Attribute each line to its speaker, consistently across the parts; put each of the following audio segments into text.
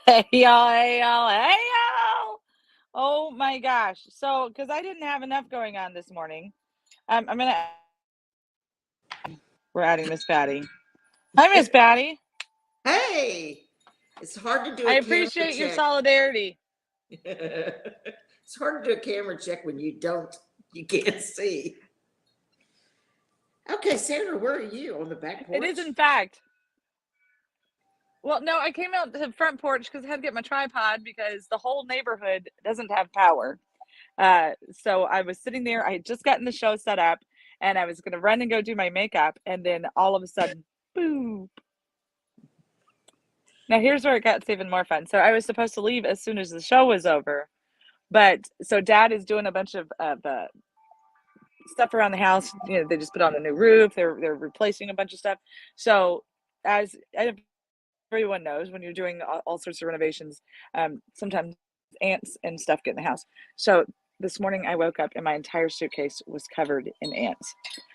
Speaker 1: Hey y'all, hey y'all, hey y'all. Oh my gosh. So, because I didn't have enough going on this morning, I'm gonna, we're adding Miss Patty. Hi, Miss Patty.
Speaker 2: Hey, it's hard to do
Speaker 1: I
Speaker 2: a camera
Speaker 1: appreciate your
Speaker 2: check.
Speaker 1: solidarity.
Speaker 2: It's hard to do a camera check when you can't see. Okay, Sandra, where are you? On the back porch?
Speaker 1: It is, in fact. Well, no, I came out to the front porch because I had to get my tripod because the whole neighborhood doesn't have power. So I was sitting there. I had just gotten the show set up, and I was going to run and go do my makeup, and then all of a sudden, boom. Now here's where it gets even more fun. So I was supposed to leave as soon as the show was over, but so Dad is doing a bunch of stuff around the house. You know, they just put on a new roof. They're replacing a bunch of stuff. So as everyone knows, when you're doing all sorts of renovations, sometimes ants and stuff get in the house. So this morning I woke up and my entire suitcase was covered in ants.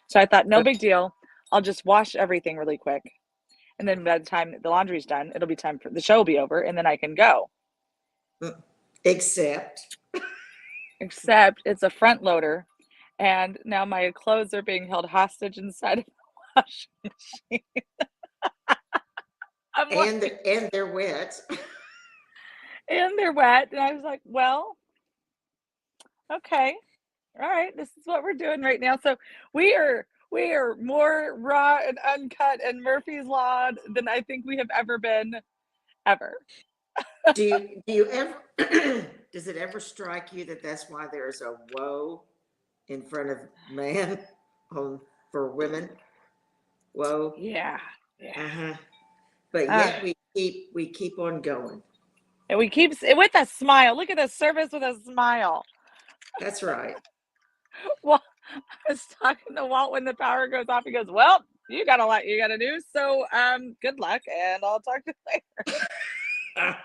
Speaker 1: So I thought, no big deal. I'll just wash everything really quick. And then by the time the laundry's done, it'll be time for the show will be over and then I can go.
Speaker 2: Except
Speaker 1: it's a front loader. And now my clothes are being held hostage inside of the washing machine.
Speaker 2: and they're wet.
Speaker 1: And they're wet. And I was like, well, okay. All right, this is what we're doing right now. So we are more raw and uncut and Murphy's Law than I think we have ever been, ever.
Speaker 2: Do you ever does it ever strike you that that's why there's a woe in front of man for women? Woe.
Speaker 1: Yeah.
Speaker 2: But yet we keep on going.
Speaker 1: And we keep with a smile. Look at the service with a smile.
Speaker 2: That's right.
Speaker 1: Well, I was talking to Walt when the power goes off. He goes, well, you got a lot you got to do. So good luck, and I'll talk to you later.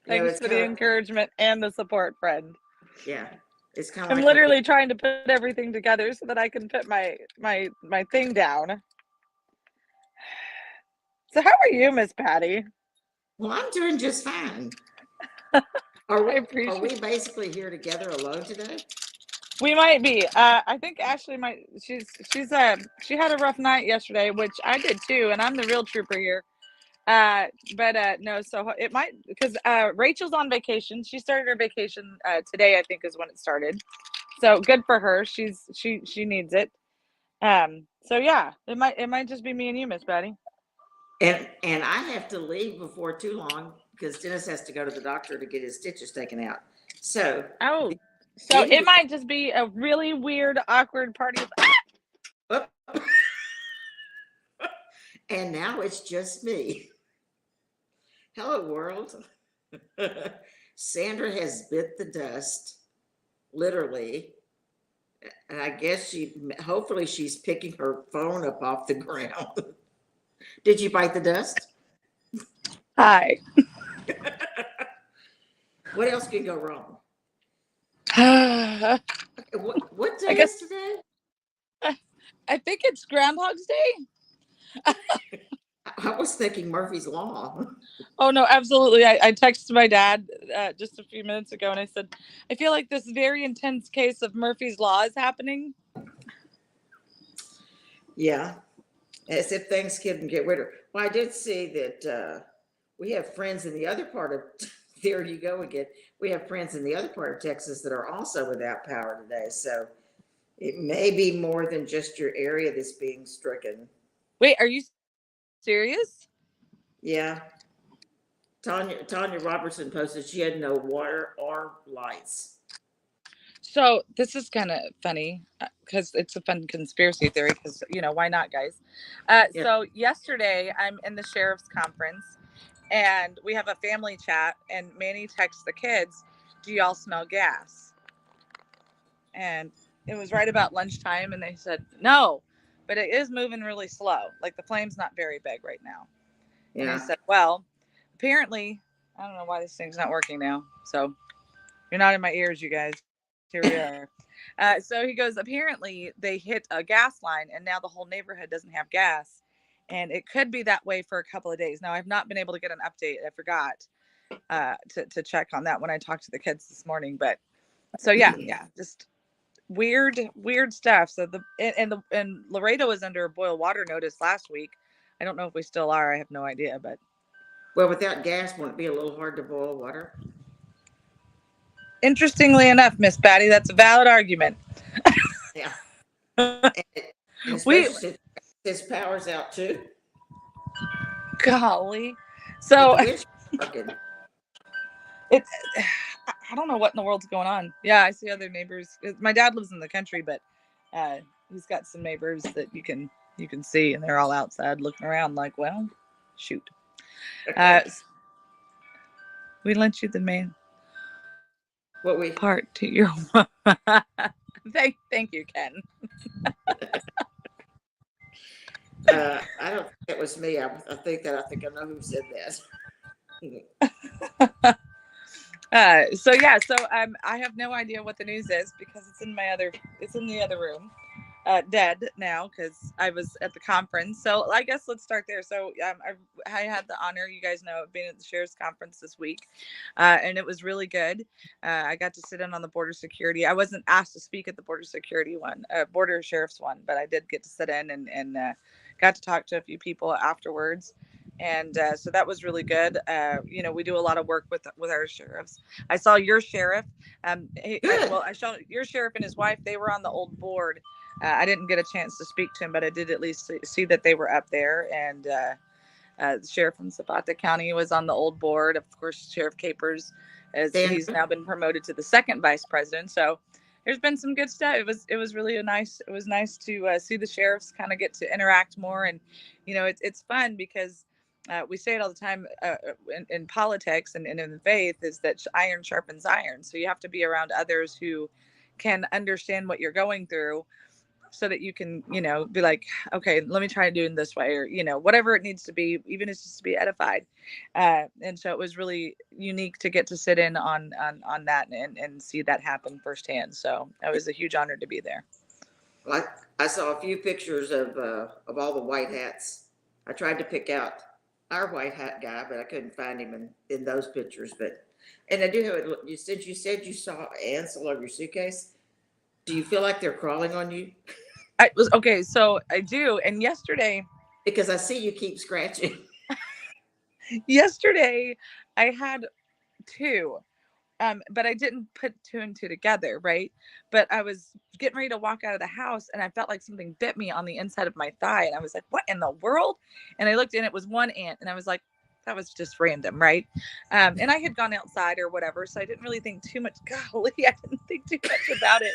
Speaker 1: Thanks for the encouragement and the support, friend.
Speaker 2: Yeah. It's kind of
Speaker 1: I'm literally trying to put everything together so that I can put my thing down. So how are you, Miss Patty?
Speaker 2: Well, I'm doing just fine. Are we basically here together alone today?
Speaker 1: We might be. I think Ashley might. She had a rough night yesterday, which I did too, and I'm the real trooper here. But no, so it might because Rachel's on vacation. She started her vacation today, I think, is when it started. So good for her. She needs it. So yeah, it might just be me and you, Miss Patty.
Speaker 2: And I have to leave before too long because Dennis has to go to the doctor to get his stitches taken out. So
Speaker 1: it might just be a really weird, awkward party.
Speaker 2: And now it's just me. Hello, world. Sandra has bit the dust, literally. And I guess hopefully, she's picking her phone up off the ground. Did you bite the dust?
Speaker 1: Hi.
Speaker 2: What else could go wrong?
Speaker 1: I
Speaker 2: What day
Speaker 1: guess
Speaker 2: is today?
Speaker 1: I think it's Groundhog's Day.
Speaker 2: I was thinking Murphy's Law.
Speaker 1: Oh no, absolutely. I texted my dad just a few minutes ago and I said, I feel like this very intense case of Murphy's Law is happening.
Speaker 2: Yeah, as if things couldn't get weirder. Well, I did see that we have friends in the other part of, there you go again. We have friends in the other part of Texas that are also without power today. So it may be more than just your area that's being stricken.
Speaker 1: Wait, are you serious?
Speaker 2: Yeah. Tanya Robertson posted she had no water or lights.
Speaker 1: So this is kind of funny because it's a fun conspiracy theory because, why not, guys?
Speaker 2: Yeah.
Speaker 1: So yesterday I'm in the sheriff's conference and we have a family chat and Manny texts the kids, do y'all smell gas? And it was right about lunchtime and they said, no, but it is moving really slow. Like the flame's not very big right now. And I
Speaker 2: Yeah.
Speaker 1: said, well, apparently, I don't know why this thing's not working now. So you're not in my ears, you guys. Here we are. So he goes, apparently they hit a gas line and now the whole neighborhood doesn't have gas. And it could be that way for a couple of days. Now, I've not been able to get an update. I forgot to check on that when I talked to the kids this morning. But so, yeah, just weird stuff. So and Laredo was under a boil water notice last week. I don't know if we still are. I have no idea. But
Speaker 2: well, without gas, won't it be a little hard to boil water?
Speaker 1: Interestingly enough, Miss Patty, that's a valid argument.
Speaker 2: Yeah. And especially since power's out too.
Speaker 1: Golly. So it's I don't know what in the world's going on. Yeah, I see other neighbors. My dad lives in the country, but he's got some neighbors that you can see, and they're all outside looking around like, well, shoot. We lent you the main part to your thank you, Ken.
Speaker 2: I don't think it was me. I think I know who said
Speaker 1: that. So I have no idea what the news is because it's in the other room, dead now because I was at the conference. So I guess let's start there. So I had the honor, you guys know, of being at the sheriff's conference this week, and it was really good. I got to sit in on the border security. I wasn't asked to speak at the border security one, border sheriff's one, but I did get to sit in and got to talk to a few people afterwards. And so that was really good. We do a lot of work with our sheriffs. I saw your sheriff. I saw your sheriff and his wife. They were on the old board. I didn't get a chance to speak to him, but I did at least see that they were up there. And the sheriff from Zapata County was on the old board. Of course, Sheriff Capers, he's now been promoted to the second vice president. So there's been some good stuff. It was really nice to see the sheriffs kind of get to interact more. And, it's fun because we say it all the time in politics and in the faith is that iron sharpens iron. So you have to be around others who can understand what you're going through so that you can, be like, okay, let me try doing this way, or, whatever it needs to be, even if it's just to be edified. And so it was really unique to get to sit in on that and see that happen firsthand. So it was a huge honor to be there.
Speaker 2: Well, I saw a few pictures of all the white hats. I tried to pick out our white hat guy, but I couldn't find him in those pictures. And I do have it. You said you saw ants all over your suitcase. Do you feel like they're crawling on you?
Speaker 1: So I do. And yesterday,
Speaker 2: because I see you keep scratching.
Speaker 1: Yesterday, I had 2. But I didn't put 2 and 2 together, right? But I was getting ready to walk out of the house and I felt like something bit me on the inside of my thigh. And I was like, what in the world? And I looked and it was one ant. And I was like, that was just random, right? And I had gone outside or whatever. So I didn't really think too much. Golly, I didn't think too much about it.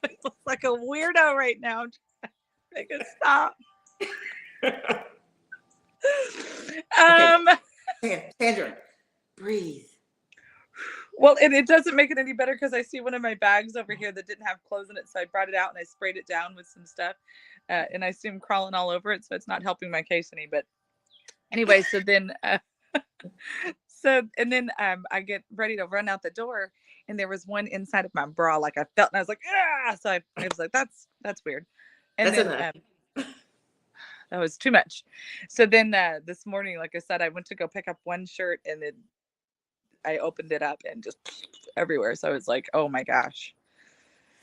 Speaker 1: I look like a weirdo right now. Make it stop.
Speaker 2: Okay,
Speaker 1: Um,
Speaker 2: Sandra, breathe.
Speaker 1: well, and it doesn't make it any better because I see one of my bags over here that didn't have clothes in it, so I brought it out and I sprayed it down with some stuff, and I see him crawling all over it, so it's not helping my case any. But anyway, so then, so and then I get ready to run out the door, and there was one inside of my bra, like I felt, and I was like, ah! So I was like, that's weird, and
Speaker 2: That's
Speaker 1: then
Speaker 2: enough.
Speaker 1: that was too much. So then this morning, like I said, I went to go pick up one shirt, and then I opened it up and just everywhere. So I was like, oh my gosh.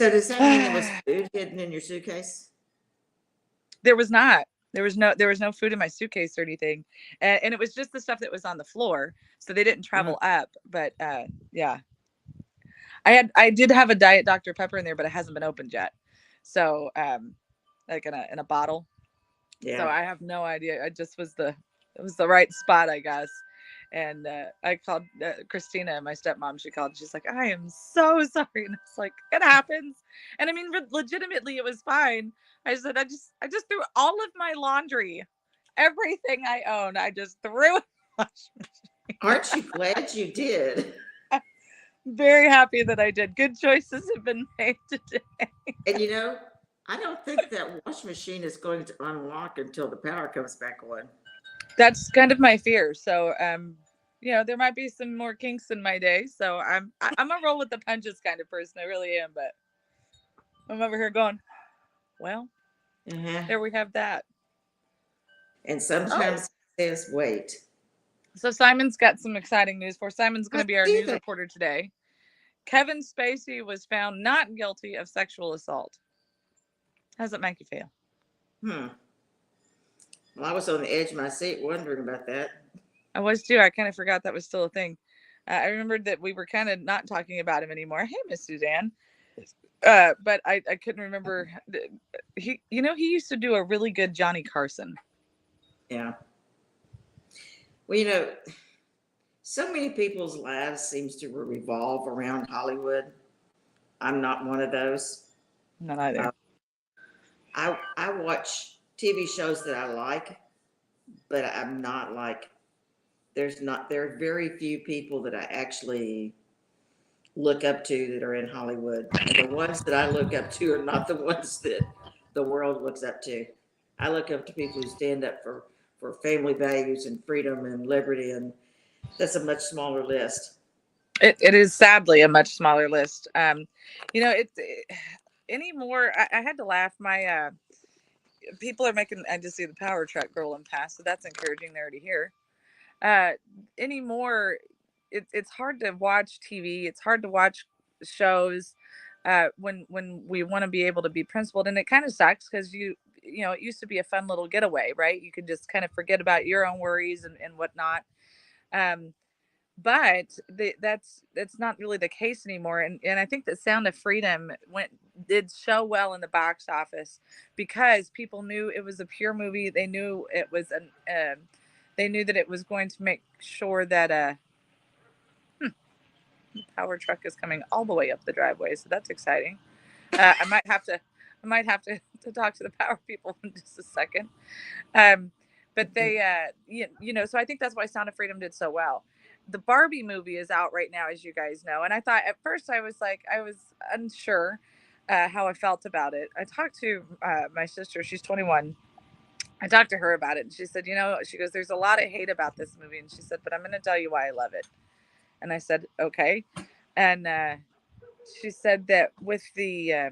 Speaker 2: So does that mean there was food hidden in your suitcase?
Speaker 1: There was not. There was no food in my suitcase or anything, and it was just the stuff that was on the floor. So they didn't
Speaker 2: Mhm.
Speaker 1: travel up. But yeah, I did have a Diet Dr Pepper in there, but it hasn't been opened yet. So like in a bottle. So
Speaker 2: Yeah.
Speaker 1: I have no idea. I just was the it was the right spot, I guess. And I called Christina, my stepmom. She called. She's like, "I am so sorry," and it's like, "It happens." And I mean, legitimately, it was fine. I said, I just threw all of my laundry, everything I own, I just threw it. In the washing
Speaker 2: Aren't you glad you did?
Speaker 1: machine. Very happy that I did. Good choices have been made today.
Speaker 2: And I don't think that wash machine is going to unlock until the power comes back on.
Speaker 1: That's kind of my fear. So there might be some more kinks in my day. So I'm a roll with the punches kind of person. I really am. But I'm over here going, well,
Speaker 2: Uh-huh.
Speaker 1: there we have that.
Speaker 2: And
Speaker 1: Oh,
Speaker 2: sometimes it says, wait.
Speaker 1: so Simon's got some exciting news for. Simon's going
Speaker 2: I
Speaker 1: to be our
Speaker 2: see
Speaker 1: news
Speaker 2: that.
Speaker 1: reporter today. Kevin Spacey was found not guilty of sexual assault. How does it make you feel?
Speaker 2: Hmm. Well, I was on the edge of my seat wondering about that.
Speaker 1: I was too. I kind of forgot that was still a thing. I remembered that we were kind of not talking about him anymore. Hey, Miss Suzanne. But I couldn't remember. He used to do a really good Johnny Carson.
Speaker 2: Yeah. Well, so many people's lives seems to revolve around Hollywood. I'm not one of those.
Speaker 1: Not
Speaker 2: Uh,
Speaker 1: either.
Speaker 2: I watch TV shows that I like, but I'm not like there are very few people that I actually look up to that are in Hollywood. The ones that I look up to are not the ones that the world looks up to. I look up to people who stand up for family values and freedom and liberty, and that's a much smaller list.
Speaker 1: It is sadly a much smaller list. Anymore. I had to laugh. My people are making. I just see the power truck rolling past, so that's encouraging. They're already here. Uh, Anymore, it's hard to watch TV. It's hard to watch shows when we want to be able to be principled, and it kind of sucks because it used to be a fun little getaway, right? You could just kind of forget about your own worries and whatnot. Um, but that's not really the case anymore, and I think that Sound of Freedom did so well in the box office because people knew it was a pure movie. They knew it was they knew that it was going to make sure that power truck is coming all the way up the driveway, so that's exciting. I might have to talk to the power people in just a second. um but they so I think that's why Sound of Freedom did so well. The Barbie movie is out right now, as you guys know, and I thought at first I was unsure how I felt about it. I talked to my sister. She's 21. I talked to her about it, and she said, she goes, "There's a lot of hate about this movie," and she said, "But I'm going to tell you why I love it." And I said, "Okay." And she said that with the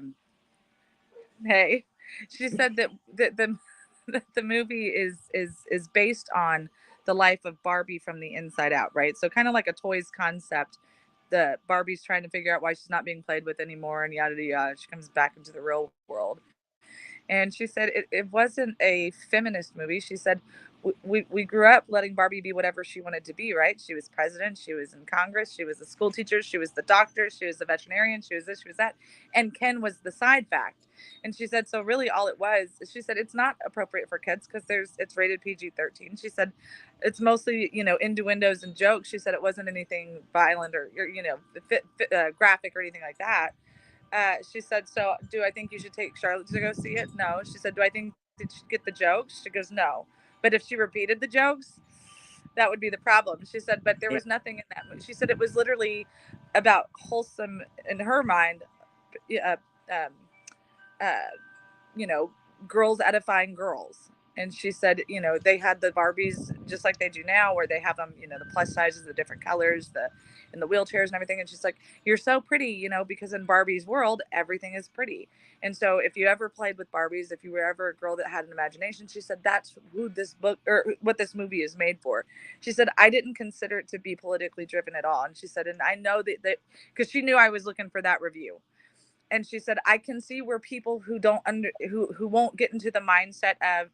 Speaker 1: hey, she said that the movie is based on the life of Barbie from the inside out, right? So kind of like a toys concept. The Barbie's trying to figure out why she's not being played with anymore, and yada yada. She comes back into the real world, and she said it wasn't a feminist movie. She said we grew up letting Barbie be whatever she wanted to be, right? She was president, she was in Congress, she was a school teacher, she was the doctor, she was the veterinarian, she was this, she was that, and Ken was the side fact. And she said, so really all it was, she said, it's not appropriate for kids because it's rated PG-13. She said it's mostly innuendos and jokes. She said it wasn't anything violent or graphic or anything like that. She said, so do I think you should take Charlotte to go see it? No. She said, do I think did she get the jokes? She goes, no. But if she repeated the jokes, that would be the problem. She said, but there
Speaker 2: Yeah.
Speaker 1: was nothing in that movie. She said it was literally about wholesome in her mind, uh, um, uh, you know, girls edifying girls. And she said, they had the Barbies just like they do now, where they have them, the plus sizes, the different colors, and the wheelchairs and everything. And she's like, you're so pretty, because in Barbie's world, everything is pretty. And so if you ever played with Barbies, if you were ever a girl that had an imagination, she said, that's who this book or what this movie is made for. She said, I didn't consider it to be politically driven at all. And she said, and I know that because she knew I was looking for that review. And she said, I can see where people who don't who won't get into the mindset of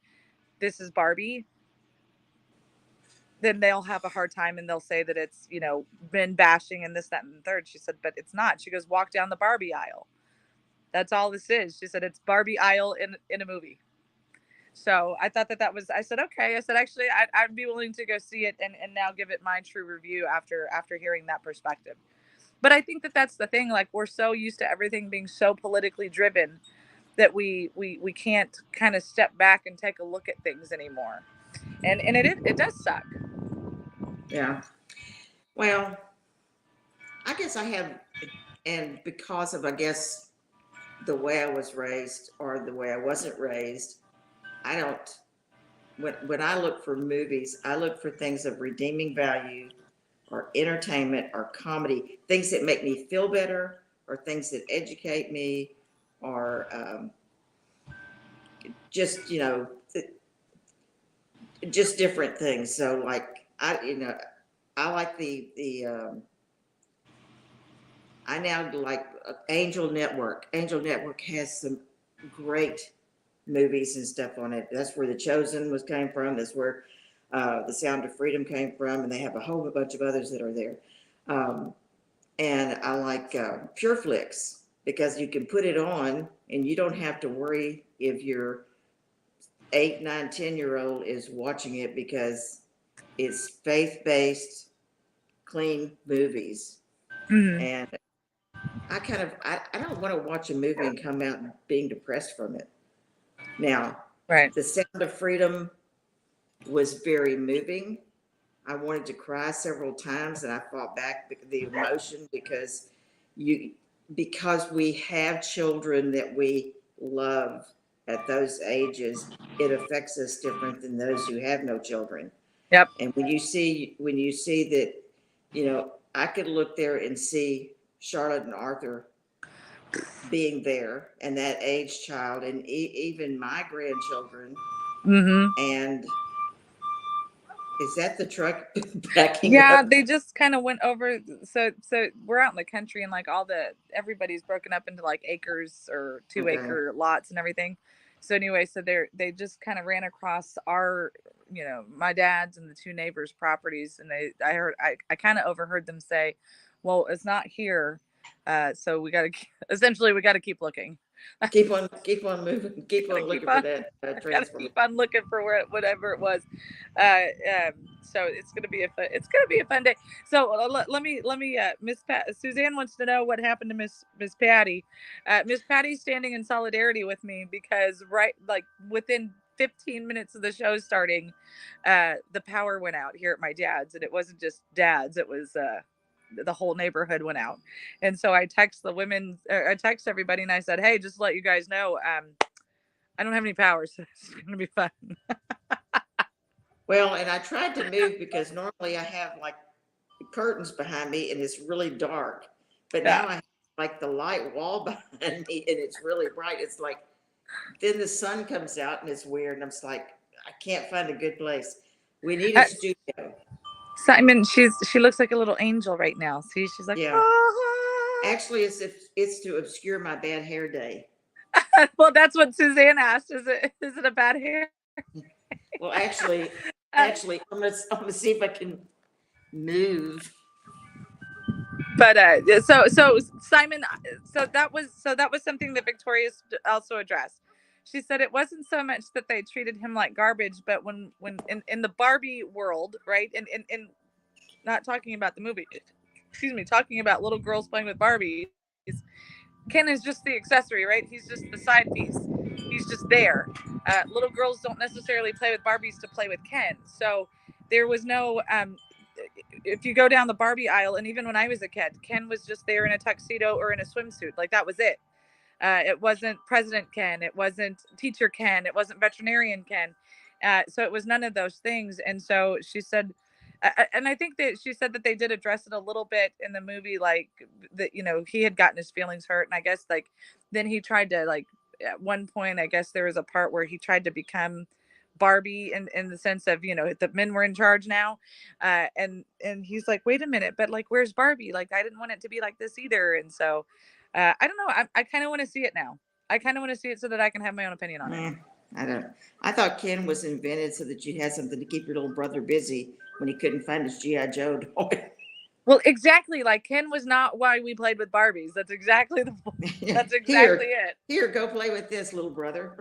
Speaker 1: this is Barbie, then they'll have a hard time and they'll say that it's, men bashing and this, that, and the third. She said, but it's not. She goes, walk down the Barbie aisle. That's all this is. She said, it's Barbie aisle in a movie. So I thought that was, I said, okay. I said, actually, I'd be willing to go see it and now give it my true review after hearing that perspective. But I think that that's the thing. Like, we're so used to everything being so politically driven that we can't kind of step back and take a look at things anymore. And it does suck.
Speaker 2: Yeah. Well, I guess I have, and because of, I guess, the way I was raised or the way I wasn't raised, I don't, when I look for movies, I look for things of redeeming value or entertainment or comedy, things that make me feel better or things that educate me or just, just different things. So like, I like I now like Angel Network. Angel Network has some great movies and stuff on it. That's where The Chosen came from. That's where The Sound of Freedom came from, and they have a whole bunch of others that are there. And I like PureFlix because you can put it on and you don't have to worry if your 8, 9, 10-year-old is watching it because it's faith-based, clean movies.
Speaker 1: Mm-hmm.
Speaker 2: And I don't want to watch a movie and come out being depressed from it. Now,
Speaker 1: Right.
Speaker 2: The Sound of Freedom was very moving. I wanted to cry several times and I fought back the emotion because we have children that we love at those ages, it affects us different than those who have no children.
Speaker 1: Yep.
Speaker 2: And when you see that, I could look there and see Charlotte and Arthur being there and that age child and even my grandchildren.
Speaker 1: Mm-hmm.
Speaker 2: And is that the truck backing
Speaker 1: Yeah,
Speaker 2: up?
Speaker 1: they just kind of went over. So we're out in the country and like everybody's broken up into like acres or 2-acre lots and everything. So anyway, so they just kind of ran across our, my dad's and the two neighbors' properties, and I kind of overheard them say, "Well, it's not here, so we got to essentially we got to keep looking."
Speaker 2: Keep on moving. Keep on looking for that
Speaker 1: Gotta
Speaker 2: transfer.
Speaker 1: keep on looking for whatever it was. So it's gonna be a fun day. So let me Miss Suzanne wants to know what happened to Miss Patty. Miss Patty's standing in solidarity with me because like within 15 minutes of the show starting, the power went out here at my dad's, and it wasn't just dad's, it was the whole neighborhood went out. And so I text everybody and I said, hey, just to let you guys know, I don't have any power, so it's going to be fun.
Speaker 2: Well, and I tried to move because normally I have like curtains behind me and it's really dark, but
Speaker 1: Yeah.
Speaker 2: now I have like the light wall behind me and it's really bright. It's like, then the sun comes out and it's weird. And I'm just like, I can't find a good place. We need a studio.
Speaker 1: Simon, she looks like a little angel right now. See, she's like,
Speaker 2: Yeah.
Speaker 1: ah.
Speaker 2: Actually, it's to obscure my bad hair day.
Speaker 1: Well, that's what Suzanne asked. Is it a bad hair?
Speaker 2: Well, actually, I'm gonna see if I can move.
Speaker 1: But so Simon, so that was something that Victoria also addressed. She said it wasn't so much that they treated him like garbage, but when in the Barbie world, right? And not talking about the movie, excuse me, talking about little girls playing with Barbies, Ken is just the accessory, right? He's just the side piece. He's she's just there. Little girls don't necessarily play with Barbies to play with Ken. So there was no, if you go down the Barbie aisle, and even when I was a kid, Ken was just there in a tuxedo or in a swimsuit. Like that was it. It wasn't President Ken. It wasn't Teacher Ken. It wasn't Veterinarian Ken. So it was none of those things. And so she said, and I think that she said that they did address it a little bit in the movie, like that, you know, he had gotten his feelings hurt. And I guess like, then he tried to like, at one point, I guess there was a part where he tried to become Barbie in the sense of, you know, the men were in charge now. And he's like, wait a minute, but like, where's Barbie? Like, I didn't want it to be like this either. And so, I don't know. I kind of want to see it now. I kind of want to see it so that I can have my own opinion on it.
Speaker 2: I don't. I thought Ken was invented so that you had something to keep your little brother busy when he couldn't find his GI Joe toy.
Speaker 1: Well, exactly. Like Ken was not why we played with Barbies. That's exactly the. That's exactly it.
Speaker 2: Here, go play with this, little brother.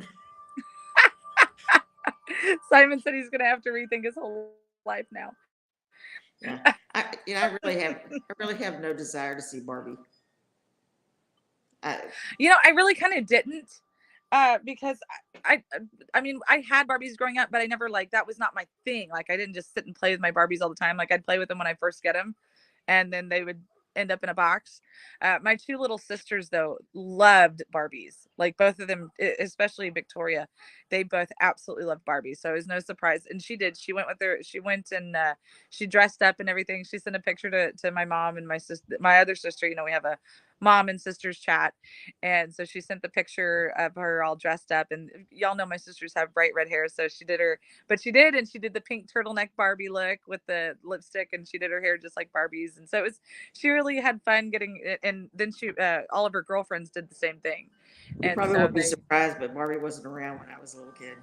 Speaker 1: Simon said he's going to have to rethink his whole life now.
Speaker 2: Yeah. I really have no desire to see Barbie.
Speaker 1: I really kind of didn't, because I mean, I had Barbies growing up, but I never like, that was not my thing. Like I didn't just sit and play with my Barbies all the time. Like I'd play with them when I first get them, and then they would end up in a box. My two little sisters though loved Barbies, like both of them, especially Victoria, they both absolutely loved Barbies. So it was no surprise. And she went and she dressed up and everything. She sent a picture to my mom and my other sister. You know, we have a mom and sisters chat, and so she sent the picture of her all dressed up. And y'all know my sisters have bright red hair, so she did the pink turtleneck Barbie look with the lipstick, and she did her hair just like Barbie's. And so she really had fun getting it. And then all of her girlfriends did the same thing.
Speaker 2: You probably won't be surprised, but Barbie wasn't around when I was a little kid.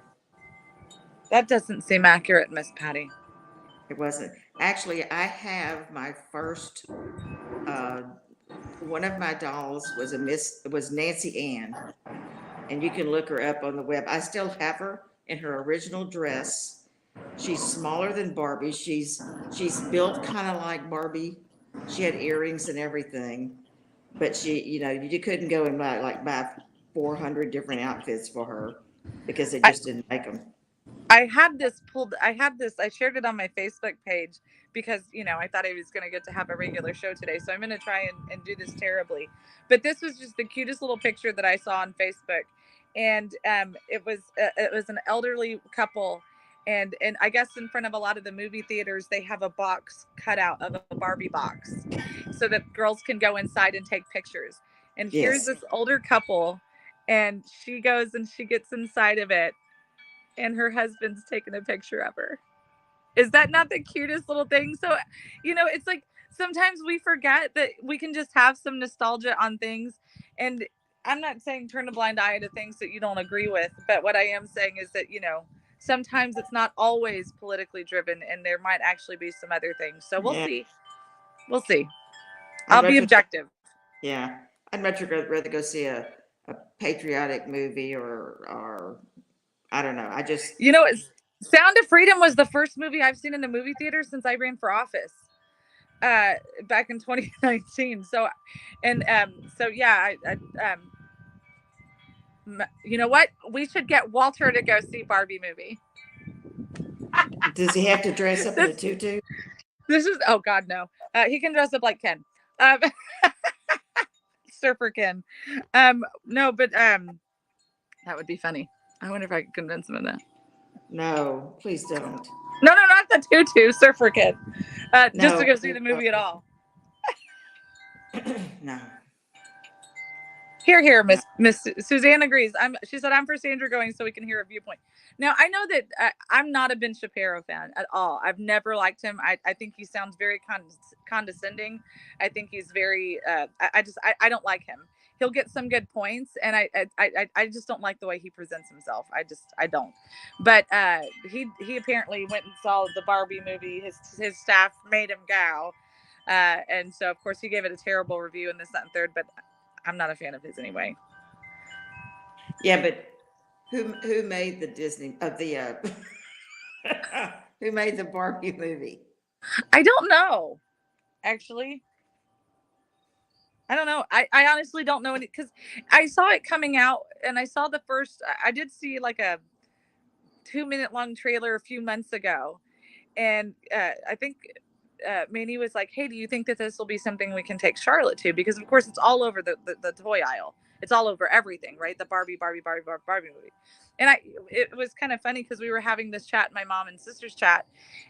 Speaker 1: That doesn't seem accurate, Miss Patty.
Speaker 2: It wasn't. Actually, I have my first, one of my dolls was Nancy Ann, and you can look her up on the web. I still have her in her original dress. She's smaller than Barbie. She's built kind of like Barbie. She had earrings and everything, but you couldn't go and buy 400 different outfits for her because they just didn't make them.
Speaker 1: I shared it on my Facebook page because, I thought I was going to get to have a regular show today. So I'm going to try and do this terribly. But this was just the cutest little picture that I saw on Facebook. And it was an elderly couple. And I guess in front of a lot of the movie theaters, they have a box cut out of a Barbie box so that girls can go inside and take pictures. And here's this older couple, and she goes and she gets inside of it, and her husband's taking a picture of her. Is that not the cutest little thing? So, it's like sometimes we forget that we can just have some nostalgia on things. And I'm not saying turn a blind eye to things that you don't agree with, but what I am saying is that, sometimes it's not always politically driven, and there might actually be some other things. So we'll see. We'll see. I'll be objective.
Speaker 2: Yeah. I'd much rather go see a patriotic movie or I don't know.
Speaker 1: Sound of Freedom was the first movie I've seen in the movie theater since I ran for office back in 2019. So, and you know what? We should get Walter to go see Barbie movie.
Speaker 2: Does he have to dress up in a tutu?
Speaker 1: Oh God, no. He can dress up like Ken. Surfer Ken. No, but that would be funny. I wonder if I could convince him of that.
Speaker 2: No, please don't.
Speaker 1: No, not the tutu, Surfer Kid. Just to go see the movie at all.
Speaker 2: No.
Speaker 1: Here, Miss Suzanne agrees. She said I'm for Sandra going so we can hear a viewpoint. Now I know that I'm not a Ben Shapiro fan at all. I've never liked him. I think he sounds very condescending. I think he's very. I don't like him. He'll get some good points, and I just don't like the way he presents himself. I don't. But he apparently went and saw the Barbie movie. His staff made him go, and so of course he gave it a terrible review and this, that, and third. But I'm not a fan of his anyway.
Speaker 2: Yeah, but who made the Disney who made the Barbie movie?
Speaker 1: I don't know, actually. I don't know. I honestly don't know any because I saw it coming out and I saw the first. I did see like a 2 minute long trailer a few months ago, and I think Manny was like, "Hey, do you think that this will be something we can take Charlotte to?" Because of course it's all over the toy aisle. It's all over everything, right? The Barbie movie. And it was kind of funny because we were having this chat, my mom and sister's chat,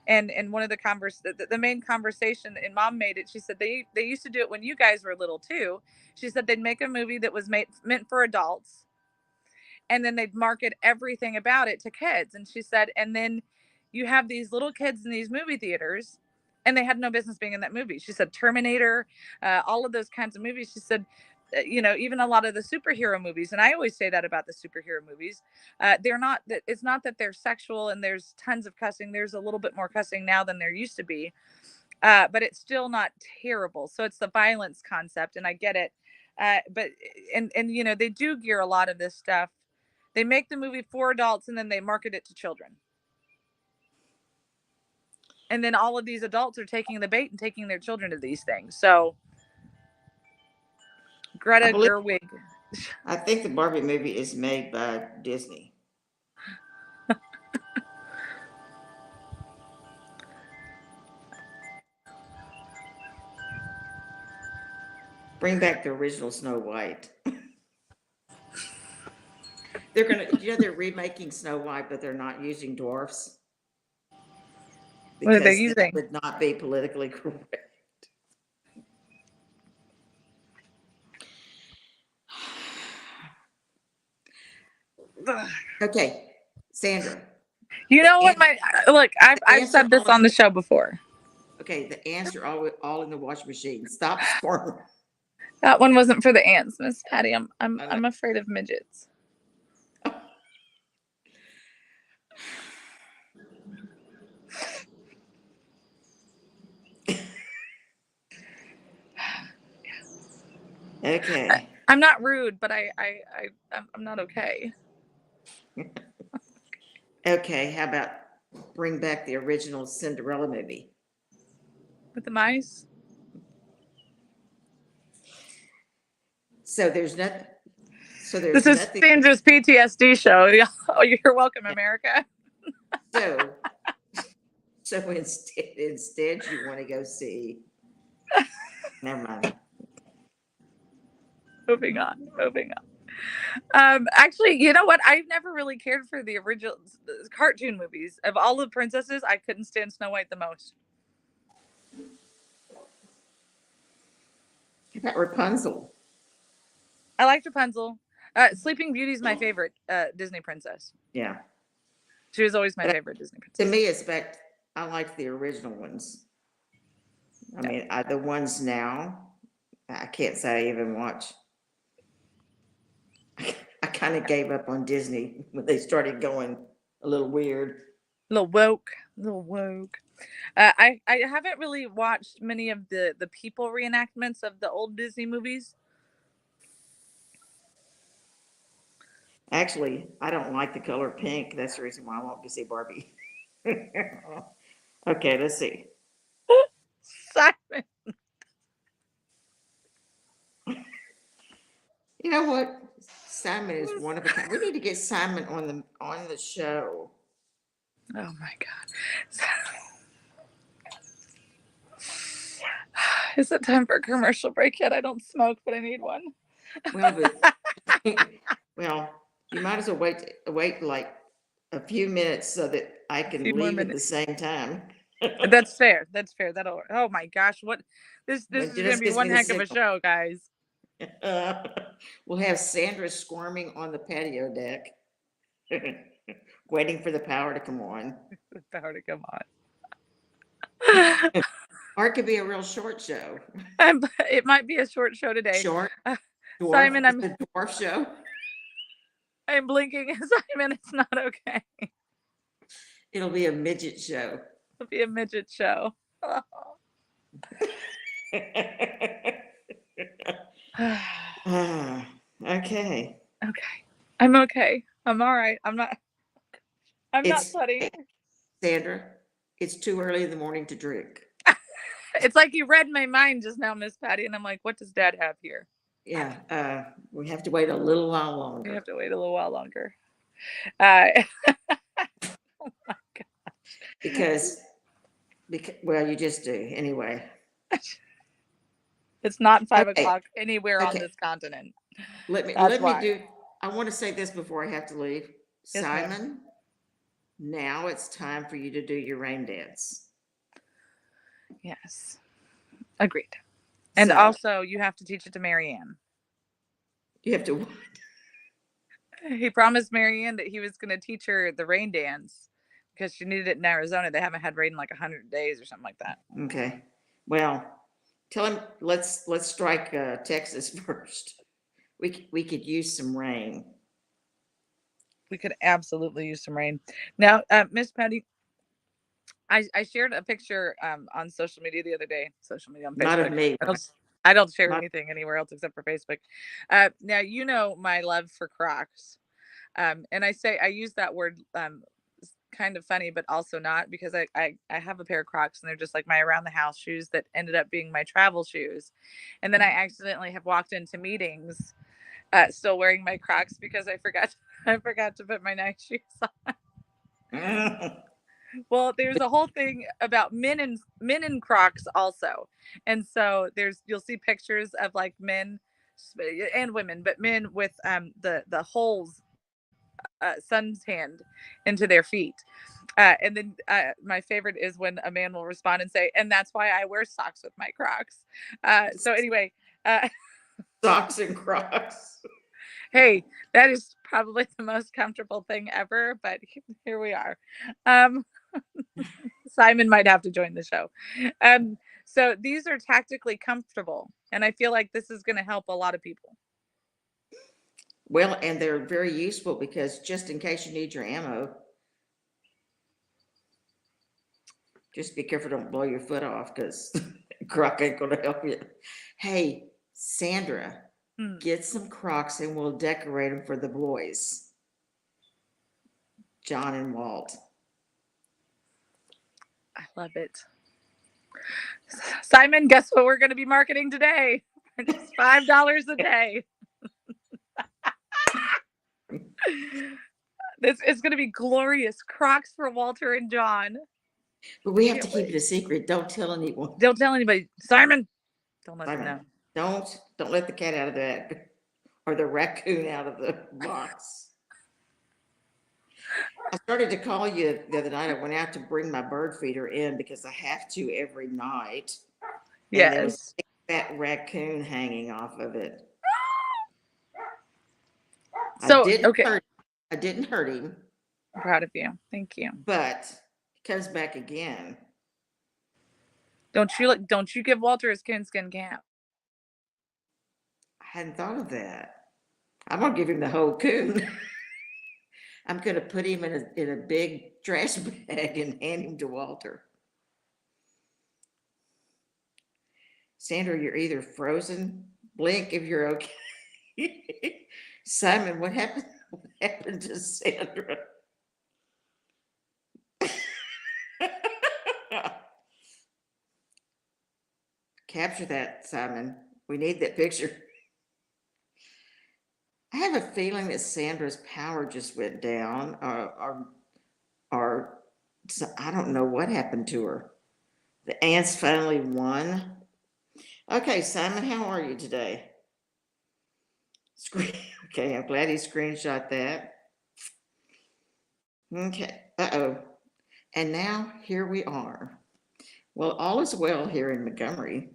Speaker 1: and one of the main conversation, and mom made it. She said they used to do it when you guys were little too. She said they'd make a movie that was meant for adults, and then they'd market everything about it to kids. And she said, and then you have these little kids in these movie theaters, and they had no business being in that movie. She said Terminator, all of those kinds of movies. She said, even a lot of the superhero movies, and I always say that about the superhero movies, they're not that it's not that they're sexual and there's tons of cussing. There's a little bit more cussing now than there used to be, but it's still not terrible. So it's the violence concept, and I get it. But and they do gear a lot of this stuff. They make the movie for adults and then they market it to children. And then all of these adults are taking the bait and taking their children to these things. So
Speaker 2: I
Speaker 1: Greta
Speaker 2: believe,
Speaker 1: Gerwig.
Speaker 2: I think the Barbie movie is made by Disney. Bring back the original Snow White. They're remaking Snow White, but they're not using dwarfs
Speaker 1: What are they
Speaker 2: because that
Speaker 1: using?
Speaker 2: would not be politically correct. Okay, Sandra.
Speaker 1: You know what?
Speaker 2: The
Speaker 1: Look. I've
Speaker 2: answer
Speaker 1: said this
Speaker 2: all
Speaker 1: on the show before.
Speaker 2: okay, the ants are all in the washing machine. Stop squirming.
Speaker 1: That one wasn't for the ants, Miss Patty. I'm I'm
Speaker 2: I know.
Speaker 1: I'm afraid of midgets.
Speaker 2: Okay.
Speaker 1: I'm not rude, but I'm not okay.
Speaker 2: Okay, how about bring back the original Cinderella movie?
Speaker 1: With the mice.
Speaker 2: So there's nothing. So
Speaker 1: This
Speaker 2: there's
Speaker 1: is
Speaker 2: nothing.
Speaker 1: Sandra's PTSD show. Oh, you're welcome, America.
Speaker 2: So so instead you want to go see. Never mind.
Speaker 1: Moving on. Moving on. Actually, you know what? I've never really cared for the original cartoon movies. Of all the princesses, I couldn't stand Snow White the most.
Speaker 2: How about Rapunzel?
Speaker 1: I liked Rapunzel. Sleeping Beauty's my favorite Disney princess.
Speaker 2: Yeah.
Speaker 1: She was always my
Speaker 2: But
Speaker 1: favorite Disney
Speaker 2: to
Speaker 1: princess.
Speaker 2: me, it's back. I like the original ones. I
Speaker 1: Yeah.
Speaker 2: mean, the ones now, I can't say I even watch. I kind of gave up on Disney when they started going a little weird.
Speaker 1: Little woke. Little woke. I haven't really watched many of the people reenactments of the old Disney movies.
Speaker 2: Actually, I don't like the color pink. That's the reason why I won't go see Barbie. Okay, let's see.
Speaker 1: Simon.
Speaker 2: You know what? Simon is one of a kind. We need to get Simon on the show.
Speaker 1: Oh my god. Is it time for a commercial break yet? I don't smoke, but I need one.
Speaker 2: Well, well, you might as well wait like a few minutes so that I
Speaker 1: A
Speaker 2: can
Speaker 1: few more
Speaker 2: leave at the
Speaker 1: minutes.
Speaker 2: same time.
Speaker 1: That's fair. That's fair. That'll. Oh my gosh, what? This
Speaker 2: When
Speaker 1: is gonna
Speaker 2: just
Speaker 1: be
Speaker 2: gives me
Speaker 1: one
Speaker 2: the
Speaker 1: heck of a
Speaker 2: signal.
Speaker 1: show, guys.
Speaker 2: We'll have Sandra squirming on the patio deck, waiting for the power to come on.
Speaker 1: The power to come on.
Speaker 2: Or it could be a real short show.
Speaker 1: It might be a short show today.
Speaker 2: Short, dwarf,
Speaker 1: Simon,
Speaker 2: it's a dwarf show.
Speaker 1: I'm blinking. Simon, it's not okay.
Speaker 2: It'll be a midget show.
Speaker 1: It'll be a midget show.
Speaker 2: Okay.
Speaker 1: Okay. I'm okay. I'm all right. I'm not
Speaker 2: It's
Speaker 1: sweating.
Speaker 2: Sandra, it's too early in the morning to drink.
Speaker 1: It's like you read my mind just now, Miss Patty, and I'm like, what does Dad have here?
Speaker 2: Yeah, we have to wait a little while
Speaker 1: We
Speaker 2: longer
Speaker 1: have to wait a little while longer. Uh, oh my
Speaker 2: because, well, you just do anyway.
Speaker 1: gosh. It's not 5
Speaker 2: Okay,
Speaker 1: o'clock anywhere on
Speaker 2: okay.
Speaker 1: this continent.
Speaker 2: Let me
Speaker 1: That's why.
Speaker 2: do. I want to say this before I have to leave.
Speaker 1: Yes, ma'am.
Speaker 2: Simon, now it's time for you to do your rain dance.
Speaker 1: Yes. Agreed. And
Speaker 2: So
Speaker 1: also, you have to teach it to Marianne.
Speaker 2: you have to.
Speaker 1: He promised Marianne that he was going to teach her the rain dance because she needed it in Arizona. They haven't had rain in like 100 days or something like that.
Speaker 2: Okay. Well, tell him let's strike Texas first. We could use some rain.
Speaker 1: We could absolutely use some rain. Now, Miss Patty, I shared a picture on social media the other day. Social media on
Speaker 2: Not
Speaker 1: Facebook.
Speaker 2: of me.
Speaker 1: I don't share
Speaker 2: My,
Speaker 1: anything anywhere else except for Facebook. Now you know my love for Crocs, and I use that word kind of funny, but also not because I have a pair of Crocs and they're just like my around the house shoes that ended up being my travel shoes, and then I accidentally have walked into meetings still wearing my Crocs because I forgot I forgot to put my nice shoes on. Well, there's a whole thing about men and Crocs also, and so you'll see pictures of like men and women, but men with the holes suntanned into their feet. And then my favorite is when a man will respond and say, "And that's why I wear socks with my Crocs." So anyway, uh,
Speaker 2: Socks and Crocs.
Speaker 1: hey, that is probably the most comfortable thing ever, but here we are. Um, Simon might have to join the show. So these are tactically comfortable, and I feel like this is going to help a lot of people.
Speaker 2: Well, and they're very useful because just in case you need your ammo, just be careful, don't blow your foot off because Croc ain't gonna help you. Hey, Sandra, get some Crocs and we'll decorate them for the boys. John and Walt.
Speaker 1: I love it. Simon, guess what we're going to be marketing today? For just $5 a day. This is going to be glorious. Crocs for Walter and John.
Speaker 2: But we have to keep it a secret. Don't tell anyone.
Speaker 1: Don't tell anybody. Simon, don't let them know.
Speaker 2: Don't let the cat out of the bag or the raccoon out of the box. I started to call you the other night. I went out to bring my bird feeder in because I have to every night.
Speaker 1: Yes.
Speaker 2: And there was a fat raccoon hanging off of it.
Speaker 1: So,
Speaker 2: I didn't hurt him.
Speaker 1: I'm proud of you. Thank you.
Speaker 2: But he comes back again.
Speaker 1: Don't you give Walter his skin cap.
Speaker 2: I hadn't thought of that. I'm gonna give him the whole coon. I'm gonna put him in a big trash bag and hand him to Walter. Sandra, you're either frozen. Blink if you're okay. Simon, what happened? What happened to Sandra? Capture that, Simon. We need that picture. I have a feeling that Sandra's power just went down, or so I don't know what happened to her. The ants finally won. Okay, Simon, how are you today? Okay, I'm glad he screenshot that. Okay, uh-oh. And now here we are. Well, all is well here in Montgomery.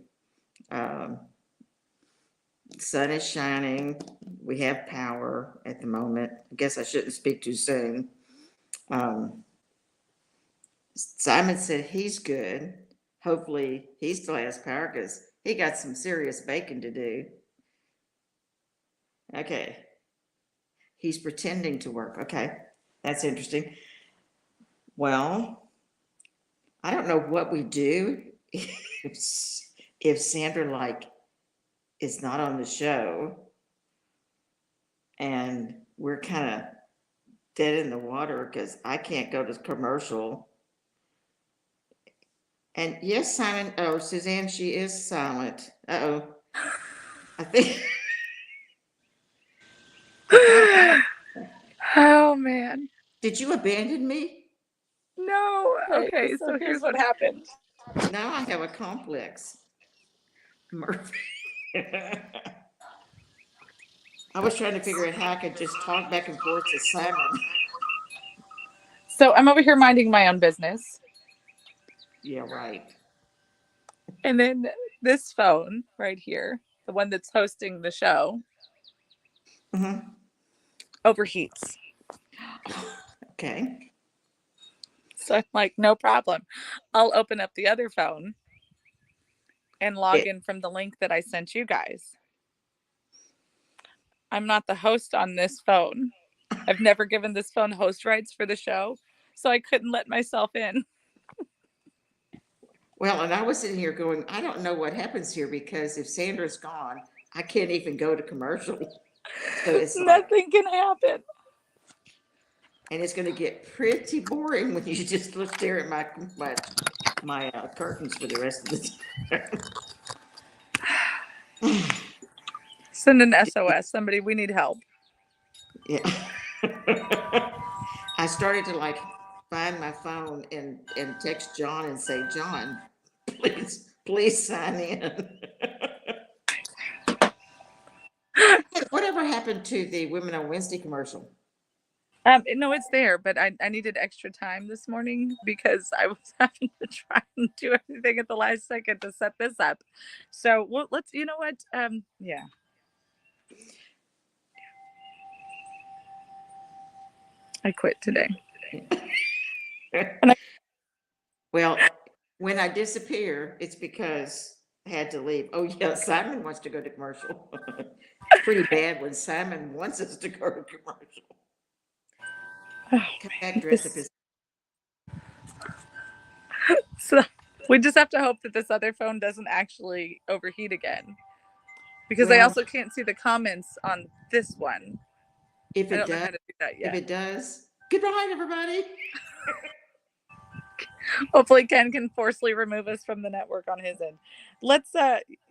Speaker 2: Sun is shining. We have power at the moment. I guess I shouldn't speak too soon. Simon said he's good. Hopefully he still has power because he got some serious baking to do. Okay. He's pretending to work. Okay. That's interesting. Well, I don't know what we do if Sandra is not on the show and we're kind of dead in the water because I can't go to commercial And yes, Simon, or Suzanne, she is silent. Uh-oh. I think I thought,
Speaker 1: Oh man.
Speaker 2: did you abandon me?
Speaker 1: No.
Speaker 3: Okay,
Speaker 1: Okay,
Speaker 3: so
Speaker 1: so
Speaker 3: here's
Speaker 1: here's
Speaker 3: what
Speaker 1: what happened.
Speaker 2: Now I have a complex. Murphy. I was trying to figure out how I could just talk back and forth to Simon.
Speaker 1: So I'm over here minding my own business.
Speaker 2: Yeah, right.
Speaker 1: And then this phone right here, the one that's hosting the show,
Speaker 2: Mhm.
Speaker 1: overheats.
Speaker 2: Okay.
Speaker 1: So I'm like, no problem. I'll open up the other phone and log in from the link that I sent you guys. I'm not the host on this phone. I've never given this phone host rights for the show, so I couldn't let myself in.
Speaker 2: Well, and I was sitting here going, I don't know what happens here because if Sandra's gone, I can't even go to commercial. So it's like,
Speaker 1: Nothing can happen.
Speaker 2: and it's going to get pretty boring when you just look stare at my curtains for the rest of the time.
Speaker 1: Send an SOS. Somebody, we need help.
Speaker 2: Yeah. I started to like find my phone and text John and say, John, please sign in. Whatever happened to the Women on Wednesday commercial?
Speaker 1: No, it's there, but I needed extra time this morning because I was having to try and do everything at the last second to set this up. So let's, you know what? Yeah. I quit today.
Speaker 2: Well, when I disappear, it's because I had to leave. Oh yeah, Simon wants to go to commercial. It's pretty bad when Simon wants us to go to commercial. Come back dressed up as
Speaker 1: So we just have to hope that this other phone doesn't actually overheat again. Because I
Speaker 2: Well,
Speaker 1: also can't see the comments on this one.
Speaker 2: if
Speaker 1: I
Speaker 2: it
Speaker 1: don't know how
Speaker 2: does,
Speaker 1: to do that
Speaker 2: if
Speaker 1: yet.
Speaker 2: it does, goodbye, everybody.
Speaker 1: Hopefully Ken can forcibly remove us from the network on his end. Let's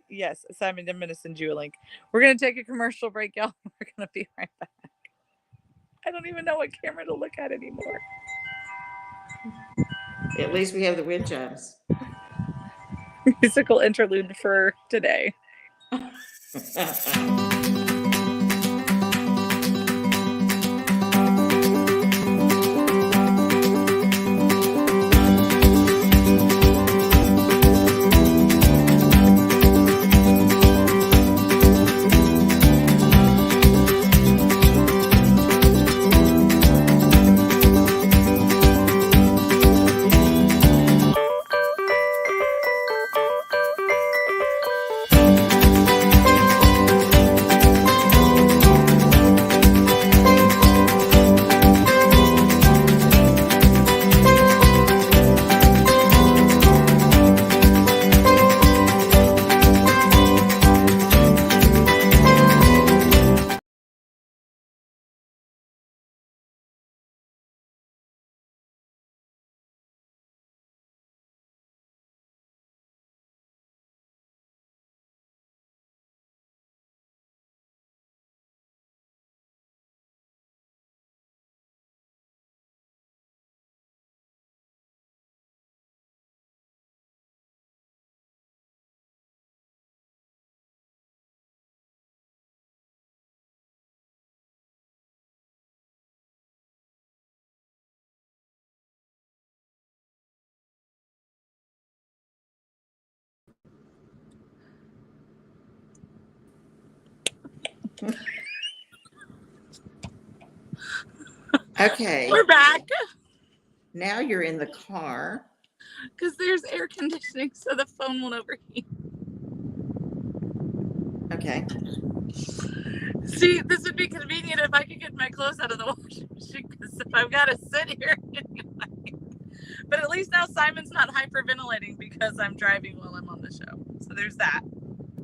Speaker 1: yes, Simon, I'm gonna send you a link. We're gonna take a commercial break, y'all. We're gonna be right back. I don't even know what camera to look at anymore.
Speaker 2: At least we have the wind chimes.
Speaker 1: Musical interlude for today.
Speaker 2: Okay,
Speaker 1: We're back
Speaker 2: now you're in the car.
Speaker 1: because there's air conditioning, so the phone won't overheat.
Speaker 2: Okay.
Speaker 1: See, this would be convenient if I could get my clothes out of the washing machine because if I've got to sit here anyway. But at least now Simon's not hyperventilating because I'm driving while I'm on the show. So there's that.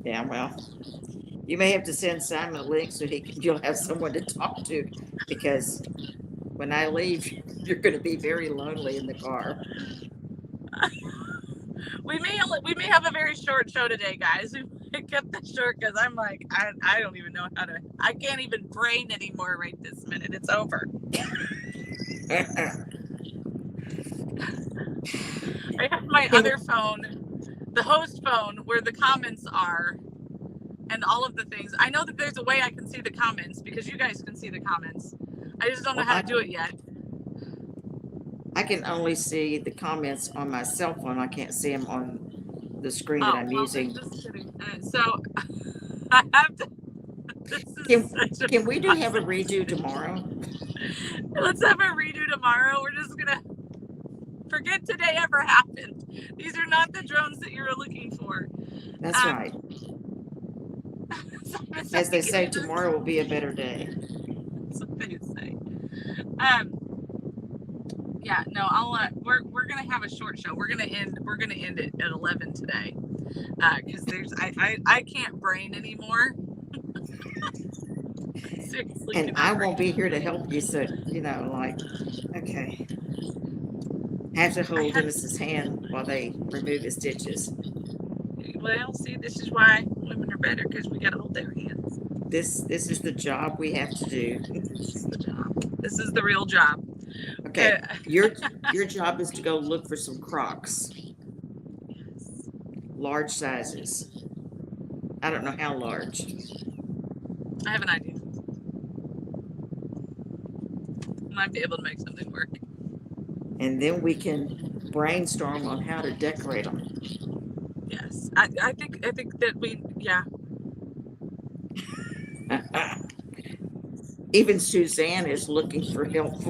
Speaker 2: Yeah, well, you may have to send Simon a link so you'll have someone to talk to because when I leave, you're going to be very lonely in the car.
Speaker 1: We may have a very short show today, guys. We might kept this short because I'm like, I don't even know how to. I can't even brain anymore right this minute. It's over. I have my other phone, the host phone, where the comments are, and all of the things. I know that there's a way I can see the comments because you guys can see the comments. I just don't know how to do it yet.
Speaker 2: I can only see the comments on my cell phone. I can't see them on the screen that I'm using.
Speaker 1: Just kidding. So I have to.
Speaker 2: Can we have a redo tomorrow?
Speaker 1: Let's have a redo tomorrow. We're just gonna forget today ever happened. These are not the drones that you're looking for.
Speaker 2: That's right. As they say, tomorrow will be a better day.
Speaker 1: That's what they say. Yeah, no, we're gonna have a short show. We're gonna end it at 11 today. Because I can't brain anymore. Seriously.
Speaker 2: And I won't be here to help you, so okay. I have to hold Dennis's hand while they remove his stitches.
Speaker 1: Well, see, this is why women are better, because we gotta hold their hands.
Speaker 2: This is the job we have to do.
Speaker 1: This is the job. This is the real job.
Speaker 2: Okay, your job is to go look for some Crocs.
Speaker 1: Yes.
Speaker 2: Large sizes. I don't know how large.
Speaker 1: I have an idea. Might be able to make something work.
Speaker 2: And then we can brainstorm on how to decorate them.
Speaker 1: Yes, I think that yeah.
Speaker 2: Even Suzanne is looking for help.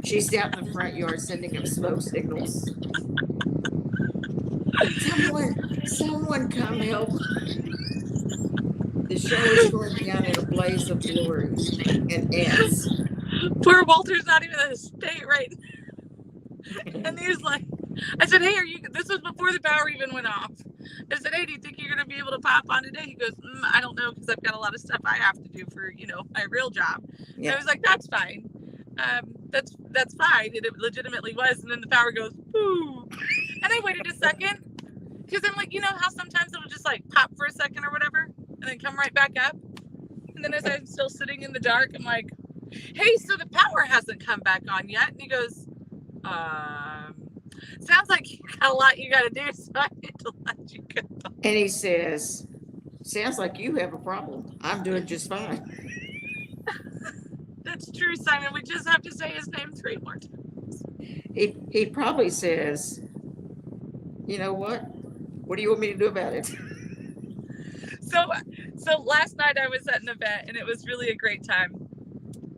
Speaker 2: She's out in the front yard sending him smoke signals. Someone come help. The show is going down in a blaze of glory and ants.
Speaker 1: Poor Walter's not even in the state right now. And he was like, I said, hey, this was before the power even went off. I said, hey, do you think you're going to be able to pop on today? He goes, I don't know, because I've got a lot of stuff I have to do for, my real job. Yeah. I was like, that's fine. That's fine. And it legitimately was. And then the power goes, boo. And I waited a second, because I'm like, how sometimes it'll just like pop for a second or whatever, and then come right back up. And then as I'm still sitting in the dark, I'm like, hey, so the power hasn't come back on yet. And he goes, sounds like you got a lot you got to do, so I need to let you go.
Speaker 2: And he says, sounds like you have a problem. I'm doing just fine.
Speaker 1: That's true, Simon. We just have to say his name 3 more times.
Speaker 2: He probably says, you know what? What do you want me to do about it?
Speaker 1: So last night I was at an event, and it was really a great time.